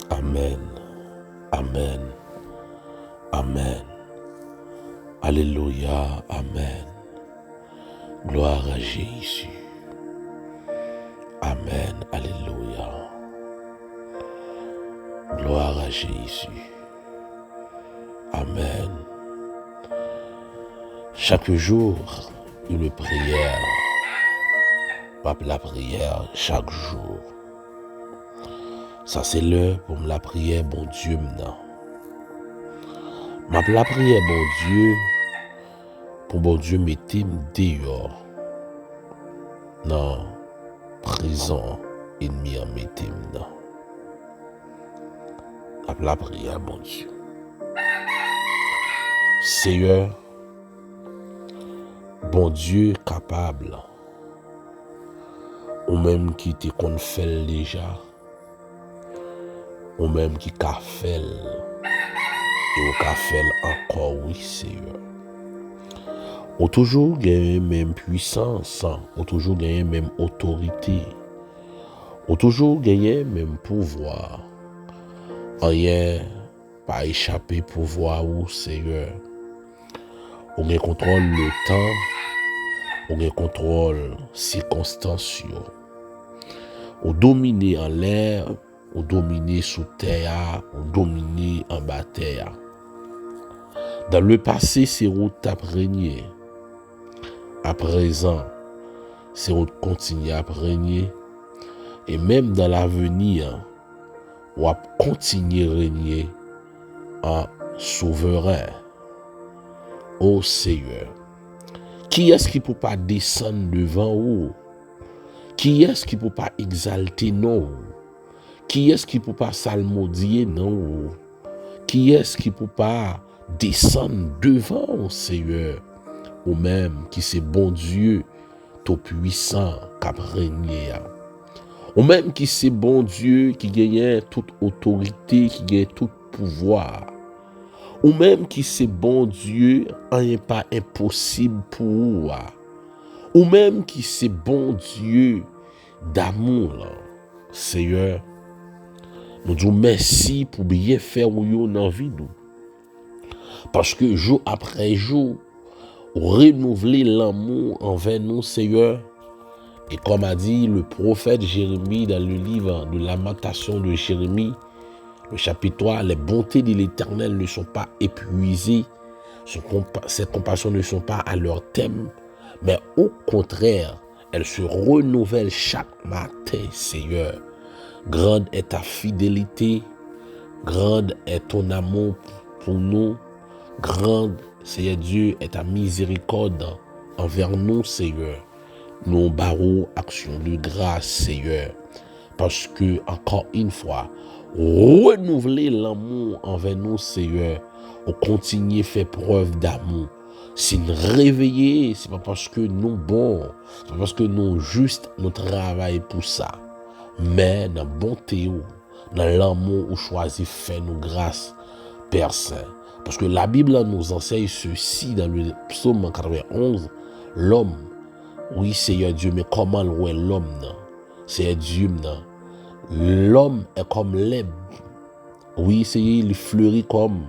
Amen. Amen. Amen. Alléluia. Amen. Gloire à Jésus. Amen. Alléluia. Gloire à Jésus. Amen. Chaque jour, une prière. La prière chaque jour. Ça c'est l'heure pour la prière, bon Dieu maintenant. La prière, bon Dieu, pour bon Dieu mettez dehors. Non, prison, ennemi en mettez maintenant. La prière, bon Dieu. Seigneur, bon Dieu capable, ou même qui te confesse déjà, ou même qui qu'a fait, et ou qu'a fait encore, oui, Seigneur. Ou toujours gagné même puissance, ou toujours gagné même autorité, ou toujours gagné même pouvoir. Rien pas échapper pouvoir ou Seigneur. On contrôle le temps, on contrôle circonstances. On domine en l'air, on domine sous terre, on domine en bas terre. Dans le passé, c'est où tu as régné. À présent, c'est où tu continues à régner. Et même dans l'avenir, on va continuer à régner en souverain. Ô Seigneur, qui est-ce qui ne peut pas descendre devant vous? Qui est-ce qui ne peut pas exalter non? Qui est-ce qui ne peut pas salmodier non? Qui est-ce qui ne peut pas descendre devant, Seigneur? Ou même qui c'est bon Dieu, tout puissant, qui a régné. Ou même qui c'est bon Dieu, qui gagne toute autorité, qui gagne tout pouvoir. Ou même qui c'est bon Dieu, rien pas impossible pour vous. Ou même qui c'est bon Dieu d'amour. Seigneur, nous disons merci pour bien faire dans la vie. Parce que jour après jour, renouveler l'amour envers nous, Seigneur. Et comme a dit le prophète Jérémie dans le livre de Lamentation de Jérémie, le chapitre 3, les bontés de l'Éternel ne sont pas épuisées, ses compassions ne sont pas à leur thème, mais au contraire, elles se renouvellent chaque matin, Seigneur. Grande est ta fidélité, grande est ton amour pour nous, grande, Seigneur Dieu, est ta miséricorde envers nous, Seigneur. Nous barreaux action de grâce, Seigneur, parce que, encore une fois, renouveler l'amour envers nous, Seigneur, ou continuer à faire preuve d'amour. C'est une réveiller, c'est pas parce que nous bons, c'est pas parce que nous justes, nous travaillons pour ça. Mais dans la bonté, dans l'amour, où choisit faire nous grâce, Père Saint. Parce que la Bible nous enseigne ceci dans le psaume 91, l'homme, oui Seigneur Dieu, mais comment louer l'homme, Seigneur Dieu, l'homme est comme l'herbe. Oui, Seigneur, il fleurit comme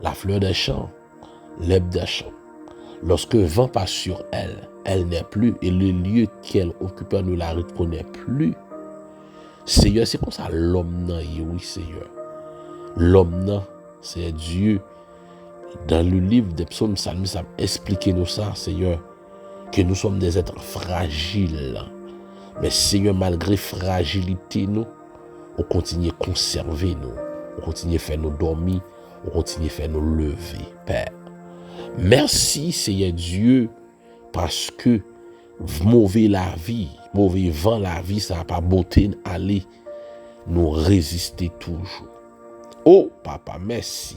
la fleur des champs, l'herbe des champs. Lorsque le vent passe sur elle, elle n'est plus, et le lieu qu'elle occupe ne la reconnaît plus. Seigneur, c'est comme ça l'homme, oui Seigneur. L'homme, c'est Dieu. Dans le livre des psaumes psalmistes, ça a expliqué nous ça, Seigneur, que nous sommes des êtres fragiles. Mais Seigneur, malgré fragilité, nous, on continue à conserver nous. On continue à faire nous dormir. On continue à faire nous lever, Père. Merci, Seigneur Dieu, parce que mauvais la vie, mauvais vent la vie, ça n'a pas beauté aller nous résister toujours. Oh, Papa, merci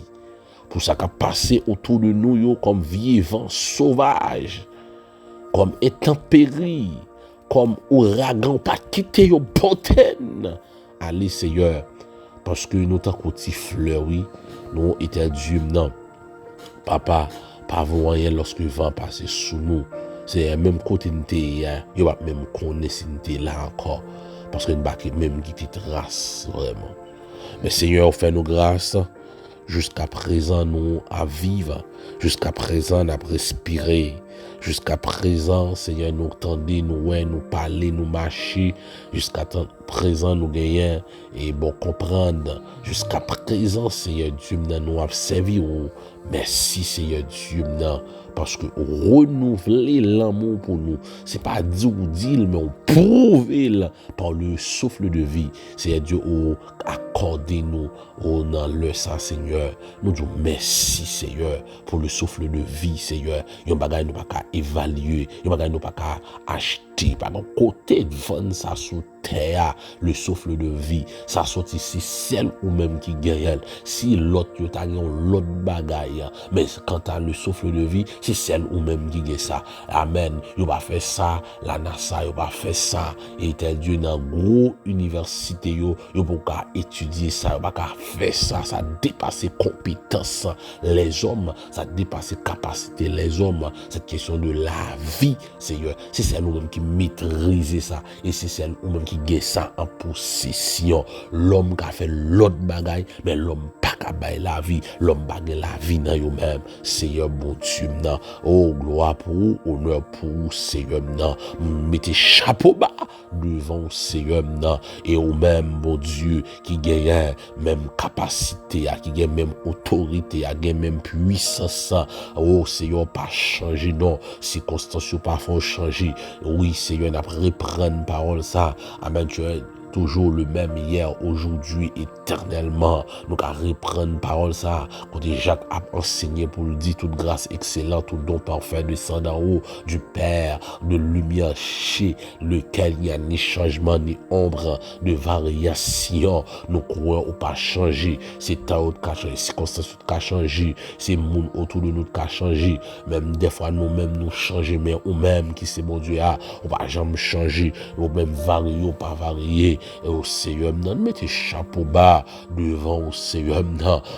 pour ça qui a passé autour de nous comme vieux vent sauvage, comme intempérie, comme ouragan, pas quitter yo bontaine. Allez, Seigneur, parce que nous t'avons petit fleuri, nous étions Dieu, non. Papa, pas voyant lorsque le vent passe sous nous. C'est le même côté de nous, il va même connaître si nous là encore. Parce que nous n'avons même quitté trace, vraiment. Mais Seigneur, fais-nous grâce. Jusqu'à présent, nous à vivre. Jusqu'à présent, nous à respirer. Jusqu'à présent, Seigneur, nous tendez, nous parler, nous marcher. Jusqu'à présent, nous gagnons et bon comprendre. Jusqu'à présent, Seigneur Dieu, nous avons servi. Merci, Seigneur Dieu, parce que renouveler l'amour pour nous, c'est pas dire ou dire, mais on prouve par le souffle de vie. Seigneur Dieu, accordez-nous dans le sang, Seigneur. Nous disons merci, Seigneur, pour le souffle de vie, Seigneur. Yon bagay nous pas évaluer, yon bagay nous pas acheter, par côté de vendre ça sous terre, le souffle de vie, ça sorti si celle ou même qui gagne. Si l'autre yo ta l'autre bagay, mais quant à le souffle de vie, c'est celle ou même qui gagne ça. Amen. Yo pas fait ça, la NASA yo pas fait ça, et tel Dieu dans gros université yo pas étudier ça, yo pas faire ça, ça dépasse compétence les hommes, ça dépasse capacité les hommes. Cette question de la vie, Seigneur, c'est celle ou même qui maîtrise ça, et c'est celle ou même qui gagne ça en possession. L'homme qui a fait l'autre bagaille, mais l'homme pas qu'à bailler la vie, l'homme pas la vie dans lui-même. Seigneur bon Dieu, oh gloire pour vous, honneur pour vous, Seigneur, mettez chapeau bas devant Seigneur, et au même bon Dieu qui gagne même capacité, qui gagne même autorité, qui gagne même puissance. Oh Seigneur, pas changer, non, circonstances pas font changer. Oui Seigneur, n'a reprendre parole ça. Amen. Tu es toujours le même hier, aujourd'hui, éternellement. Nous allons reprendre parole ça. Côté Jacques a enseigné pour le dire toute grâce excellente, tout don parfait descend d'en haut du Père de lumière chez lequel il n'y a ni changement ni ombre de variation. Nous croyons ou pas changer. C'est temps qui a changé, circonstances qui a changé, c'est monde autour de nous qui a changé. Même des fois nous-mêmes nous changer, mais ou même qui c'est bon Dieu a, on va jamais changer, ou même varier ou pas varier. Et au Seigneur, mettez chapeau bas devant au Seigneur,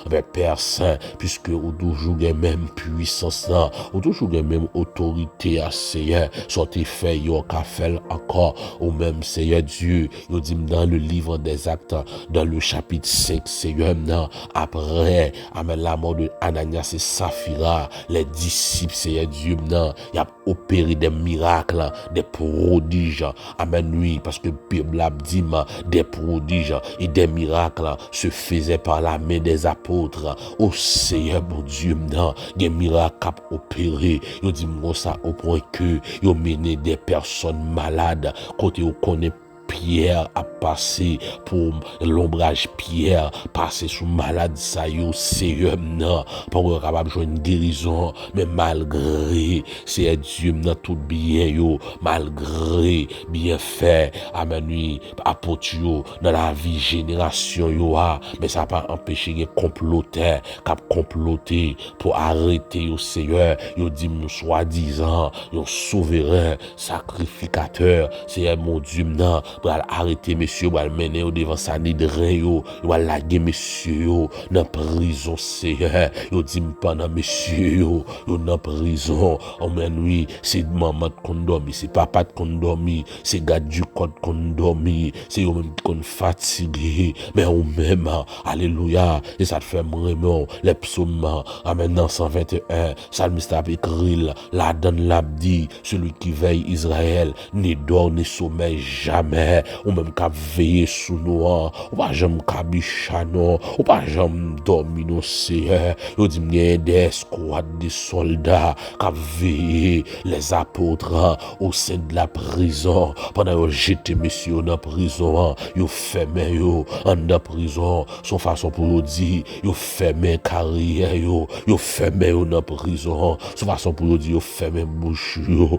avec Père Saint, puisque au toujours la même puissance, au toujours la même autorité à Seigneur, sortez fait, yo qu'a fait encore, au même Seigneur Dieu, yo dit dans le livre des Actes, dans le chapitre 5, Seigneur, après, amen, la mort de Ananias et Saphira, les disciples, Seigneur Dieu, il a opéré des miracles, des prodiges, amen, oui, parce que Bible a dit, des prodiges et des miracles se faisaient par la main des apôtres. Au Seigneur, mon Dieu, des miracles opérés. Ils dit ça au point que ils ont mené des personnes malades. Côté où connaît Pierre a passé pour l'ombrage Pierre, passé sous malade ça yo Seigneur pour capable jouer une guérison, mais malgré c'est Dieu dans tout bien yo, malgré bien fait amen oui apôtre yo dans la vie génération yo mais ça pas empêché les comploteurs cap comploter pour arrêter yo Seigneur. Yo dit nous soi-disant yo souverain sacrificateur, c'est mon Dieu pour arrêter monsieur, pour mener au devant Sanhédrin yo, il va laguer monsieur yo dans prison Seigneur. Yo dit pendant monsieur yo dans prison, on men oui, c'est maman qu'on dormi, c'est papa qu'on dormi, c'est gars du code qu'on dormi, c'est eux même qu'on fatigué, mais on même alléluia, et ça te fait vraiment les psaumes, amen dans 121, psalmiste a écrit la donne l'a dit, celui qui veille Israël ne dort ne sommeille jamais. Ou même qu'à veiller sous nous, ou pas jamais qu'à bichano, ou pas jamais dormir nous Seigneur. Ou dit m'y des escouades de soldats qu'à veiller les apôtres au sein de la prison. Pendant que j'étais monsieur dans la prison, ils fermé yo en la prison. Son façon pour nous dire, ils fermé carrière yo, ils fermé dans la prison. Son façon pour nous dire, ils fermé bouche yo,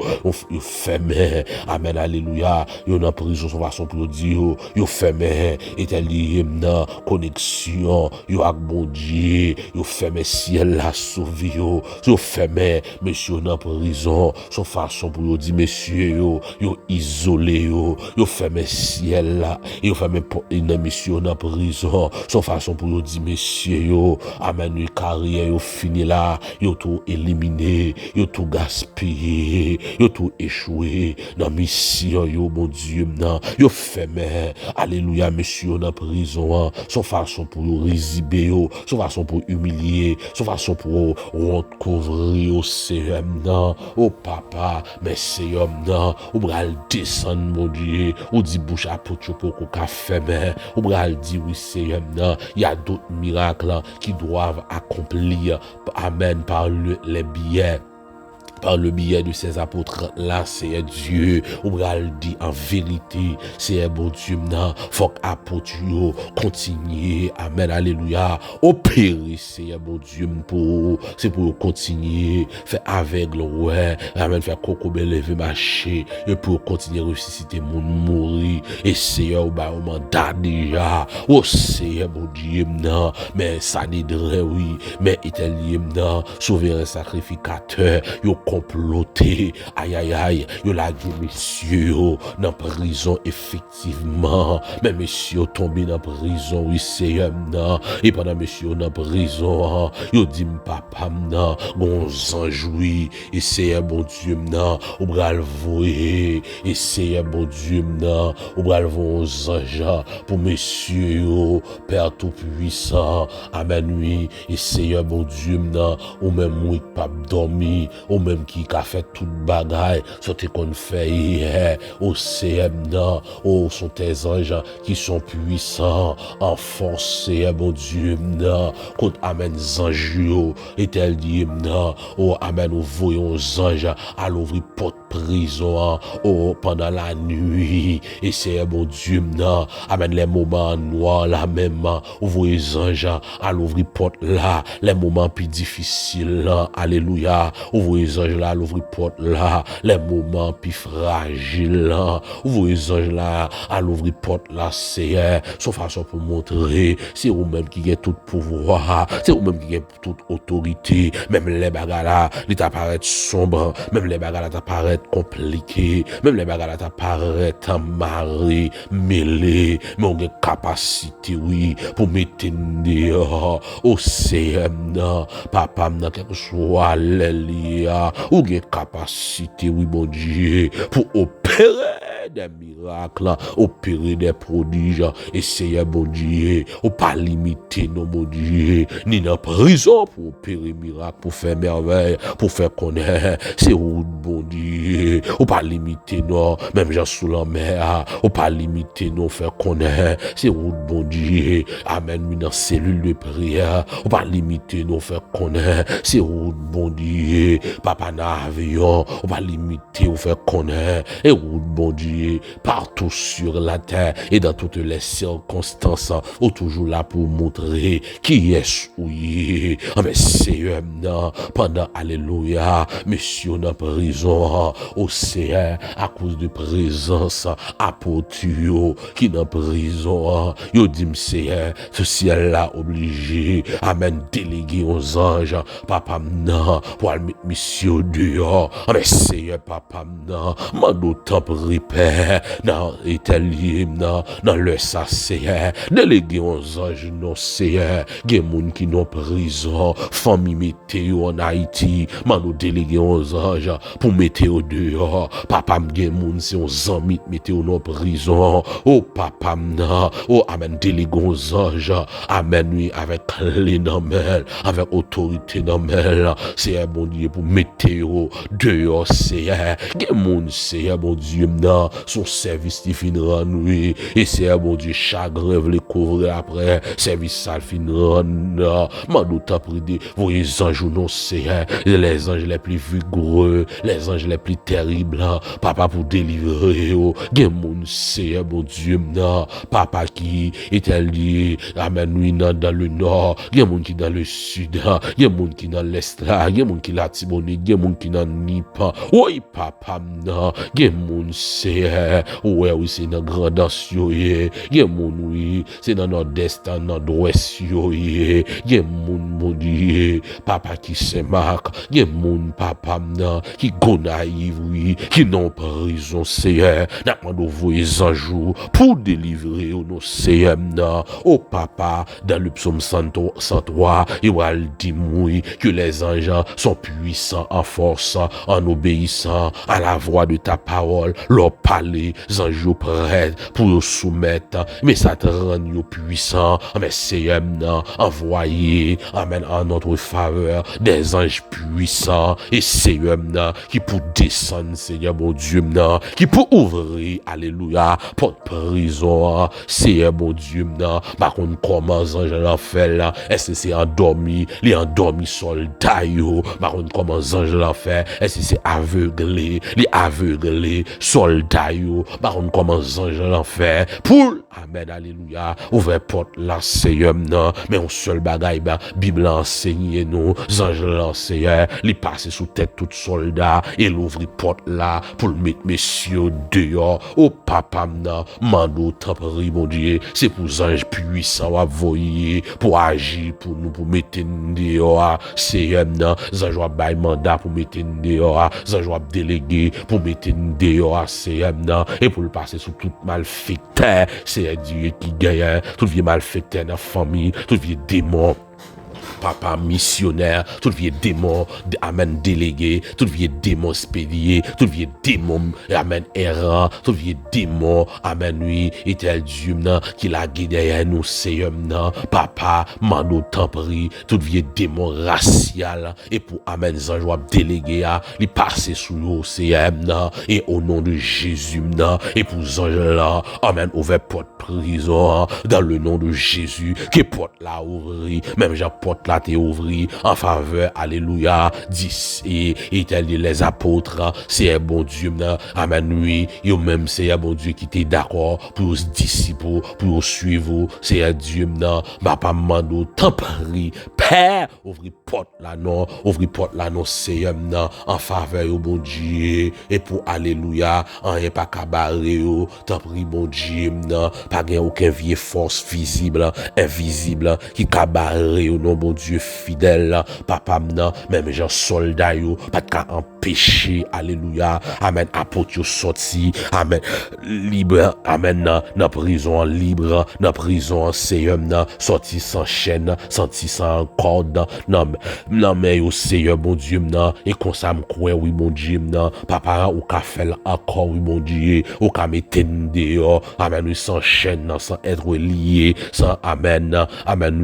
ils fermé. Amen, alléluia. Yo dans prison, son façon pour dire, yo fermé, et lié dans connexion, yo ak bon Dieu, yo fermé ciel la sauvé yo, fermé, monsieur dans prison, son façon pour dire, monsieur yo isolé yo fermé ciel là, yo fermé dans monsieur dans prison, son façon pour dire, monsieur yo, amen, yo carrière yo fini là, yo tout éliminé, yo tout gaspillé, yo tout échoué, dans mission yo, mon Dieu, yo fermé, alléluia, monsieur, dans prison, son façon pour résiber, son façon pour humilier, son façon pour recouvrir au CM, oh papa, mais CM, ou bral descendre, mon Dieu, ou dit bouche à pote pour qu'on fermé, ou bral dit oui, CM, il y a d'autres miracles qui doivent accomplir, amen, par les billets. Par le biais de ces apôtres là, c'est Dieu, ou bral dit en vérité, c'est bon Dieu, faut qu'apôtre continuer, amen, alléluia, opérer, c'est bon Dieu, c'est pour continuer, faire aveugle, ouais, amen, faire coco lever marcher, et pour continuer ressusciter mon mourir, et c'est au mandat déjà, oh c'est bon Dieu, mais ça n'aiderait, oui, mais italien, souverain sacrificateur, comploté, aïe aïe aïe, yo la dit messieurs, dans prison effectivement, mais messieurs tombé dans prison, oui c'est et pendant messieurs dans prison, yo dit papa bon ange oui, et c'est un bon Dieu ou bral voyer, et c'est un bon Dieu ou bral vos anges pour messieurs, Père tout puissant, amen oui, et c'est un bon Dieu ou même oui pas dormi, ou même qui a fait toute bagaille, ce qu'on fait hier, au CM, oh, sont tes anges qui sont puissants, en force, bon Dieu, contre amen, anges, et tel dit, oh, amen, nous voyons anges à l'ouvrir porte prison, oh, pendant la nuit, et c'est bon Dieu, amen, les moments noirs, la même, vous voyez anges à l'ouvrir porte là, les moments plus difficiles, alléluia, vous voyez anges là, l'ouvrir porte là, les moments plus fragiles, vous voyez anges là, à l'ouvrir porte là, c'est son façon pour montrer, c'est vous-même qui avez tout pouvoir, c'est vous-même qui avez toute autorité, même les bagarres là, ils t'apparaissent sombres, même les bagarres là t'apparaissent compliquées, même les bagarres là t'apparaissent amarrées, mêlées, mais on a une capacité, oui, pour mettre dehors, au CM, papa, quelque soit l'Elia, ou une capacité, oui, mon Dieu, pour opérer des miracles, opérer des prodiges, essayer, mon Dieu, ou pas limiter, non, mon Dieu, ni dans prison pour opérer miracle, pour faire merveille, pour faire connaître, c'est où, bon Dieu, ou pas limiter, non, même gens sous la mer, ou pas limiter, non, faire connaître, c'est où, bon Dieu, amen, oui, dans cellule de prière, ou pas limiter, non, faire connaître, c'est où, bon Dieu, papa dans avion, ou pas limiter, ou faire connaître, et où, bon Dieu, partout sur la terre et dans toutes les circonstances, ou toujours là pour montrer qui est oui. Mais c'est pendant, alléluia, monsieur dans prison, au CR, à cause de présence, apôtre qui dans prison, yo dit c'est ce ciel là obligé, amen, délégué aux anges, papa non, pour aller mettre monsieur dehors, mais c'est papa non, mando temps Père, dans l'Italie, dans le SACR, délégué aux anges, non, c'est, des gens qui n'ont prison, famille météo en Haïti, mano délégué aux anges, pour météo dehors, papa m'gen moun, c'est aux amis météo non prison, oh papa m'na, oh amen, délégué aux anges, amen, oui, avec les namel, avec autorité namel, c'est un bon Dieu pour météo dehors, c'est, des moun, c'est un bon Dieu, son service qui finira nuit et c'est un bon Dieu chagrin les couvrir après service ça finira mando t'a pris vous les anges non c'est les anges les plus vigoureux les anges les plus terribles papa pour délivrer gen moun c'est un bon Dieu papa qui est lié amen nuit dans le nord gen moun qui dans le sud gen moun qui dans l'est gen moun qui la Tibonite gen moun qui dans Nipa oui papa gen moun c'est ouais oui c'est dans grande yoye gen moun oui c'est dans nord-est dans nord-ouest yoye gen moun mon Dieu papa qui se marque gen moun papa qui gonaïve oui qui non prison c'est n'a demandé voyer un jour pour délivrer nos CM au papa dans le psaume 103 il va dire oui que les anges sont puissants en force en obéissant à la voix de ta parole leur pas aller, anges yo prêt pour yo soumettre, mais ça te rend yo puissant, mais Seigneur, envoyer, amen, en notre faveur, des anges puissants, et Seigneur, qui pour descendre, Seigneur, mon Dieu, qui pour ouvrir, alléluia, porte prison, Seigneur, mon Dieu, par contre, comment ange l'enfer là, est-ce que c'est endormi, les endormis soldats, par contre, comment ange l'enfer, est-ce que c'est aveuglé, les aveuglés soldats, par contre, comment ange l'enfer, pour, amen, alléluia, ouvrir porte là, Seigneur, mais on seul bagaille, Bible enseigne nous, ange l'enseigneur, les passer sous tête tout soldat, et l'ouvrir porte là, pour le mettre messieurs dehors, au papa, mando, tempéri, mon Dieu, c'est pour ange puissant, à voyer, pour agir, pour nous, pour mettre dehors, Seigneur, ange va bailler mandat pour mettre dehors, ange va déléguer, pour mettre dehors, Seigneur, et pour le passer sous tout malfaiteur, c'est Dieu qui gagne, tout vieux malfaiteur dans la famille, tout vieux démon, papa missionnaire, tout vieux démon, amen, délégué, tout vieux démon spédié, tout vieux démon, amen, errant, tout vieux démon, amen, oui, éternel Dieu, qui l'a guidé derrière nous, Seigneur, papa, mando tempri, tout vieux démon racial, et pour, amen, zanjoua délégué, li passer sous l'eau, Seigneur, et au nom de Jésus, et pour zanjoua, amen, ouvert porte prison, dans le nom de Jésus, qui porte la ouvrir, même Jean porte la t'est ouvri en faveur, alléluia, 10 et tel les apôtres, c'est un bon Dieu, amen, oui, et même c'est un bon Dieu qui était d'accord pour os disciples, pour suivre, c'est un Dieu, papa mando, tempéri, Père, ouvri porte la non, Seigneur, en faveur, au bon Dieu, et pour alléluia, en rien pas cabaret, tempéri, bon Dieu, pas gain aucun vieille force visible, invisible, qui cabaret, au nom, bon Dieu, fidèle, papa, même gens soldats, pas de cas empêcher, alléluia, amen, apôtre, sorti, amen, libre, amen, dans prison libre, dans prison, Seigneur, sorti sans chaîne, sorti sans corde, non, mais au Seigneur, mon Dieu, et qu'on ça me croit, oui, mon Dieu, papa, ou qu'a fait encore, oui, mon Dieu, ou qu'a metté dehors, amen, oui, sans chaîne, sans être lié, sans, amen,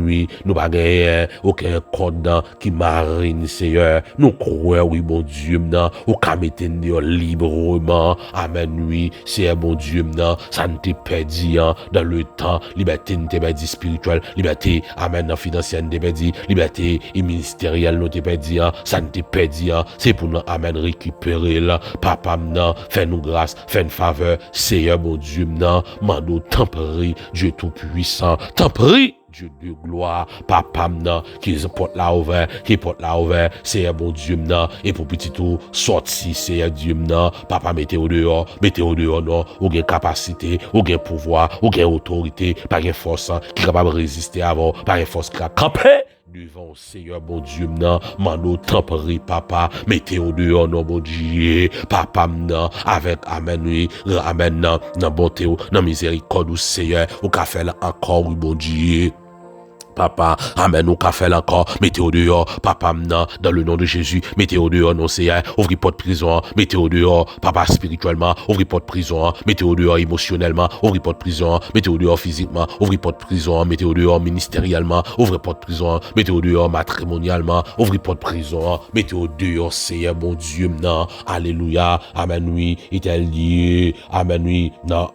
oui, nous pas gagner aucun code qui marine, Seigneur, nous croyons, oui, mon Dieu, ou qu'a metté dehors librement, amen, oui, c'est bon Dieu, ça ne t'est pas dit, dans le temps, liberté ne t'est pas dit spirituelle, liberté, amen, financière ne t'est pas dit, liberté et ministérielle ne t'est pas dit, ça ne t'est pas dit, c'est pour nous, amen, récupérer là, papa, fais-nous grâce, fais-nous faveur, Seigneur, mon Dieu, mando, tempéri, Dieu tout-puissant, tempéri, Dieu de gloire, papa, qui porte la ouvert, c'est un bon Dieu, et pour petit tout, sorti, c'est un Dieu, papa, mettez au dehors, non, ou gain capacité, ou gain pouvoir, ou gain autorité, pas gain force, qui est capable de résister avant, pas gain force qui a campé devant Seigneur, bon Dieu, mando tempéri, papa, mettez au dehors, non, bon Dieu, papa, avec, amen, oui, amen, non, bonté, non, miséricorde, Seigneur, ou qu'a fait encore, oui, bon Dieu. Papa, amen, nous qu'a fait encore, mettez au dehors, papa, dans le nom de Jésus, mettez au dehors, non, Seigneur, ouvrez pas de prison, mettez au dehors, papa, spirituellement, ouvrez pas de prison, mettez au dehors émotionnellement, ouvrez pas de prison, mettez au dehors physiquement, ouvrez pas de prison, mettez au dehors ministériellement, ouvrez pas de prison, mettez au dehors matrimonialement, ouvrez pas de prison, mettez au dehors, Seigneur, mon Dieu, non, alléluia, amen, oui, éternel Dieu, amen, oui, non,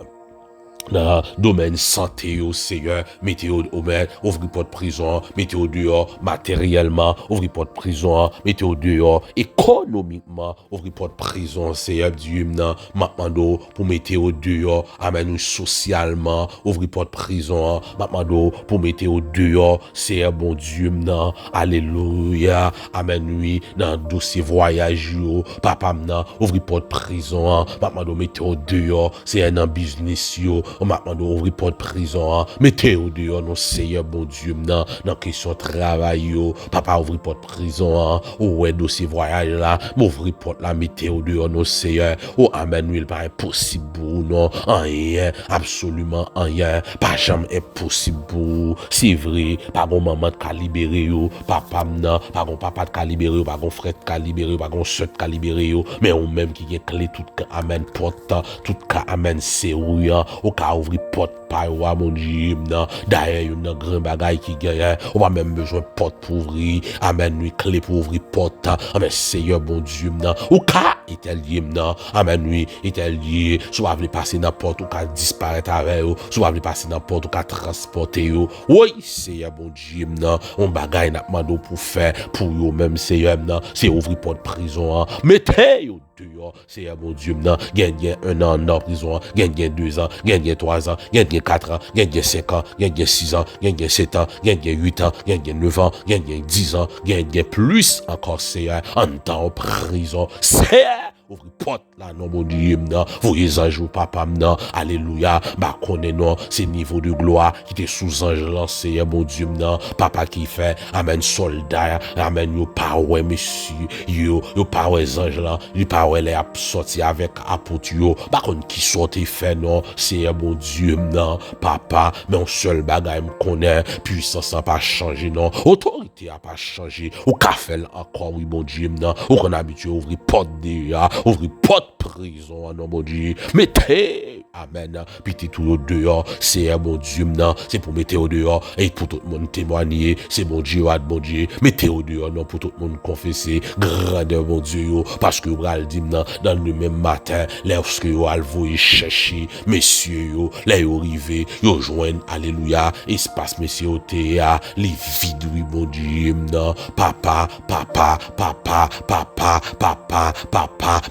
dans domaine santé au Seigneur, mettez au maître, ouvrez pas de prison, mettez au dehors matériellement, ouvrez pas de prison, mettez au dehors économiquement, ouvrez pas de prison, Seigneur Dieu, maintenant pour mettre au dehors, amen, socialement, ouvrez pas de prison, maintenant pour mettre au dehors, Seigneur bon Dieu, alléluia, amen, oui, dans dossier voyage, papa, ouvrez pas de prison, maintenant mettez au dehors, c'est un business, on m'a demandé ouvrir porte prison, mettez au dehors, non, Seigneur, bon Dieu, dans question travail, papa, ouvrir porte prison, ouais, dossier voyage là, m'ouvrir porte là, mettez au dehors, non, Seigneur, amen, il pas impossible, non, rien, absolument rien, pas jamais impossible, c'est vrai, pas bon maman de libérer, papa, non, pas bon papa de libérer, pas bon frère de libérer, pas bon soeur de libérer, mais on même qui a clé tout cas amen porte, tout cas amen serrou, au cas ouvrir porte par mon Dieu, d'ailleurs une grand bagaille qui gagne, on va même besoin de porte pour ouvrir, amen nuit clé pour ouvrir porte, amen Seigneur bon Dieu, au cas est lié, amen nuit est lié, soit vous passer dans porte ou cas disparaître avec eux, soit vous passer dans porte ou cas transporter eux, oui Seigneur bon Dieu, on bagaille n'a demandé pour faire pour eux même Seigneur, c'est ouvrir porte prison, mettez yo dehors, Seigneur mon Dieu, gagne 1 an en prison, gagne 2 ans, gagne 3 ans, gagne 4 ans, gagne 5 ans, gagne 6 ans, gagne 7 ans, gagne 8 ans, gagne 9 ans, gagne 10 ans, gagne plus encore, Seigneur, en temps en prison, Seigneur. Ouvre porte là, non, mon Dieu, non. Voyez ange, papa, non. Alléluia. Bah, connaît, non. C'est niveau de gloire qui était sous ange lancé, mon Dieu, non. Papa qui fait, amen, soldat, amen, yo, power, monsieur, yo, power, ange là, yo, power, les a sorti avec apôtre, yo. Bah, qu'on qui sorti fait, non. C'est, mon Dieu, non. Papa, mais un seul bagage, me connaît. Puissance n'a pas changé, non. Autorité n'a pas changé. Ou qu'a fait encore, oui, mon Dieu, non. Ou qu'on a habitué à ouvrir porte déjà. Ouvrir porte prison, non, mon Dieu. Mettez, amen. Puis t'es tout au dehors. C'est mon Dieu, non. C'est pour mettre au dehors et pour tout le monde témoigner. C'est mon Dieu, mon Dieu. Mettez au dehors, non, pour tout le monde confesser. Grandeur, mon Dieu, parce que vous allez dire, non, dans le même matin, lorsque vous allez vous chercher, messieurs, les arrivés, vous joignent, alléluia, espace, messieurs, au théâtre, les vides, oui, mon Dieu, non. Papa,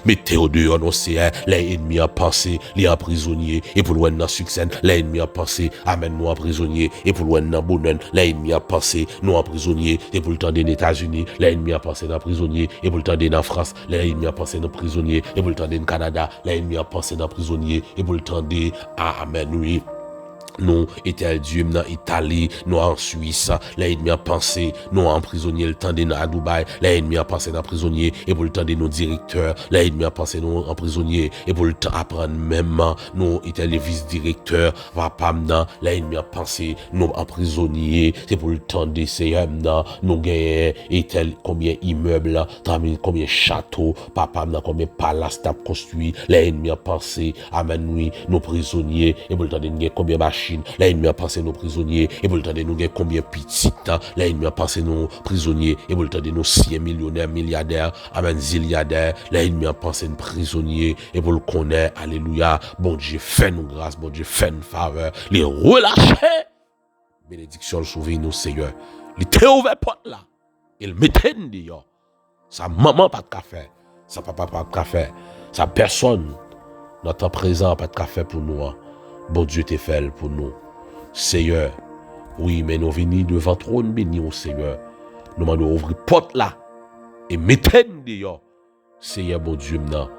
mettez au dehors, non, c'est les ennemis en pensée, les en prisonnier, et pour loin dans succès, les ennemis en pensée, amène nous en prisonnier, et pour loin dans bonheur, les ennemis en pensée, nous en prisonnier, et pour le temps des États-Unis, les ennemis en pensée dans prisonnier, et pour le temps des dans France, les ennemis en pensée dans prisonnier, et pour le temps des Canada, les ennemis en pensée dans prisonnier, et pour le temps des amen, oui. Nous, éternel Dieu, dans Italie, nous en Suisse, les ennemis en pensée, nous en prisonnier, le temps de nous à Dubaï, les ennemis en pensée dans prisonnier, et pour le temps de nos directeurs, les ennemis en pensée nous en prisonnier, et pour le temps apprendre même, nous, éternel vice-directeurs, papa, les ennemis en pensée, nous en prisonnier, c'est pour le temps de CM, nous gagnons, éternel, combien immeubles, combien châteaux, papa, combien palaces t'as construit, les ennemis en pensée, amen, oui, nos prisonniers, et pour le temps de nous combien machines, l'ennemi a pensé nos prisonniers, et pour le temps de nous gagner combien petit, l'ennemi a pensé nos prisonniers, et pour le temps de nous 6 millionnaires, milliardaires, amen, zilliardaires, l'ennemi a pensé nos prisonniers, et pour le connaître, alléluia, bon Dieu, fait nous grâce, bon Dieu, fait nous faveur, les relâcher, bénédiction, le sauver nous, Seigneur, il était ouvert porte là, il mettait dehors, sa maman pas de café, sa papa pas de café, sa personne, notre présent pas de café pour nous, bon Dieu t'est fait pour nous. Seigneur, oui, mais nous venons devant trône béni au Seigneur. Nous demandons ouvrir porte là et mettez dehors. Seigneur, bon Dieu, maintenant.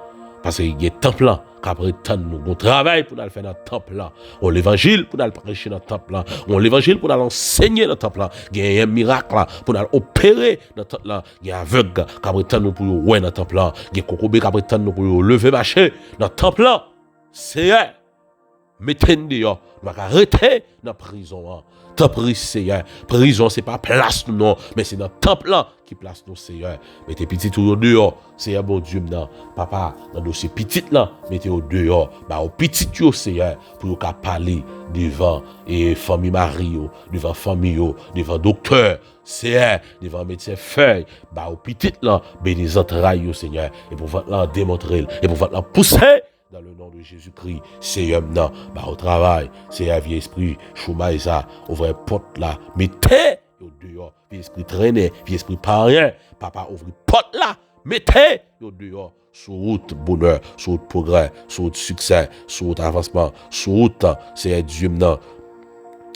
Parce qu'il y a un temple là, qu'après tant nous, on travaille pour nous faire dans le temple là. On l'évangile pour nous prêcher dans le temple là. On l'évangile pour nous enseigner dans le temple là. Il y a un miracle là, pour nous opérer dans le temple là. Il y a un aveugle qu'après tant nous pour ouais dans le temple là. Il y a un cocobé qu'après tant nous pour lever marcher dans le temple là. Seigneur, mettez dehors, nous allons arrêter dans la prison. Ta Seigneur. Prison, ce n'est pas place, non, mais c'est dans le temple là qui place nos Seigneur. Mettez petit tout dehors, Seigneur, bon Dieu, non. Papa, dans le dossier petit là, mettez au dehors, bah, au petit Seigneur, pour qu'on parler devant et famille Marie, devant famille, devant docteur, Seigneur, devant médecin feuille, bah, au petit là, bénis entrailles, Seigneur, et pour votre là démontrer, et pour votre là pousser. Dans le nom de Jésus-Christ, Seigneur, bah, au travail, Seigneur, vieux esprit, chômage, ça, ouvre porte là, mettez au dehors, vieux esprit traîner, vieux esprit pas rien, papa, ouvre porte là, mettez au dehors, sur route bonheur, sur route progrès, sur route succès, sur route avancement, sur route, Seigneur Dieu, non,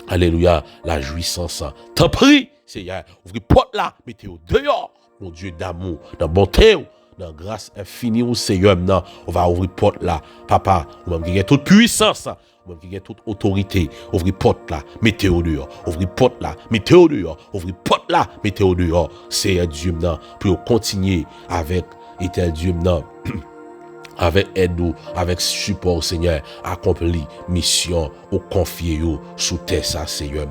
alléluia, la jouissance, t'en prie, Seigneur, ouvre porte là, mettez au dehors, mon Dieu d'amour, de bonté, dans grâce infinie au Seigneur, on va ouvrir porte là. Papa, ou même qui a toute puissance, ou même qui a toute autorité, ouvrir porte là, mettez au dehors. Ouvrir porte là, mettez au dehors. Ouvrir porte là, mettez au dehors. Seigneur Dieu, pour continuer avec éternel Dieu, avec aide, avec support, Seigneur, accompli mission ou confier sous terre, ça, Seigneur.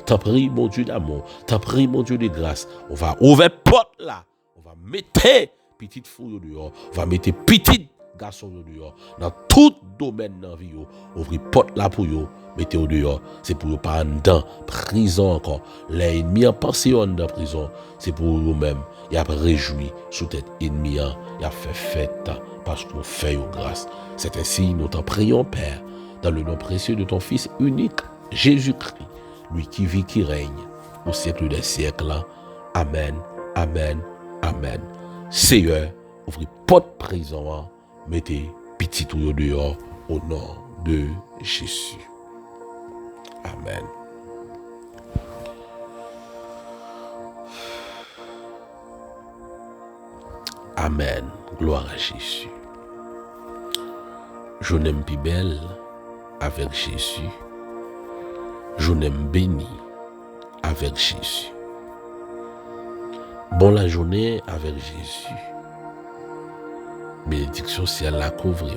T'en prie, mon Dieu d'amour, t'en prie, mon Dieu de grâce. On va ouvrir porte là, on va mettre petite fouille dehors, on va mettre petit garçon dehors, dans tout domaine dans la vie, ouvrir porte là pour eux, mettez au dehors, c'est pour eux pas en dedans, prison encore. L'ennemi en pensé en dedans prison, c'est pour eux-mêmes. Il a réjoui sous tête ennemi, il a fait fête parce qu'on fait grâce. C'est ainsi, nous t'en prions, Père, dans le nom précieux de ton Fils unique, Jésus-Christ, lui qui vit, qui règne au siècle des siècles. Amen, amen, amen. Seigneur, ouvrez porte prison, mettez petit tout dehors au nom de Jésus. Amen. Amen. Gloire à Jésus. Je n'aime plus belle avec Jésus. Je n'aime béni avec Jésus. Bon la journée avec Jésus. Bénédiction si elle la couvre.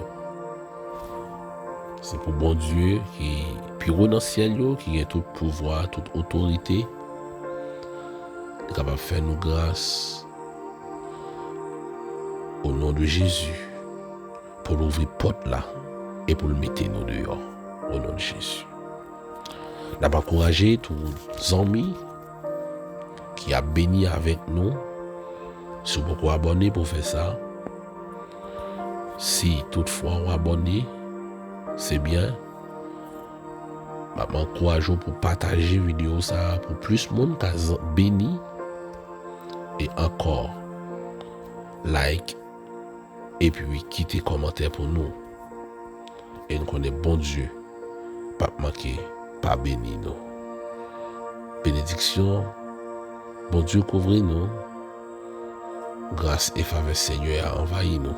C'est pour bon Dieu qui puis dans le ciel qui a tout pouvoir, toute autorité. Il est capable de faire nous grâce au nom de Jésus pour l'ouvrir porte là et pour le mettre nous dehors au nom de Jésus. N'a pas encouragé tous les amis qui a béni avec nous. Si vous pouvez abonner pour faire ça. Si toutefois on abonné, c'est bien. Je m'encourage pour partager la vidéo ça pour plus de monde qui a béni. Et encore, like et puis quittez commentaire pour nous. Et nous connaissons bon Dieu, pas manquer, pas béni nous. Bénédiction, bon Dieu couvre nous. Grâce et faveur Seigneur a envahi nous.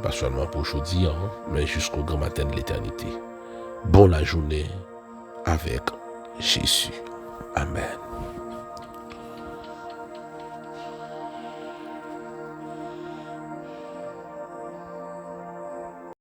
Pas seulement pour aujourd'hui, mais jusqu'au grand matin de l'éternité. Bon la journée avec Jésus. Amen.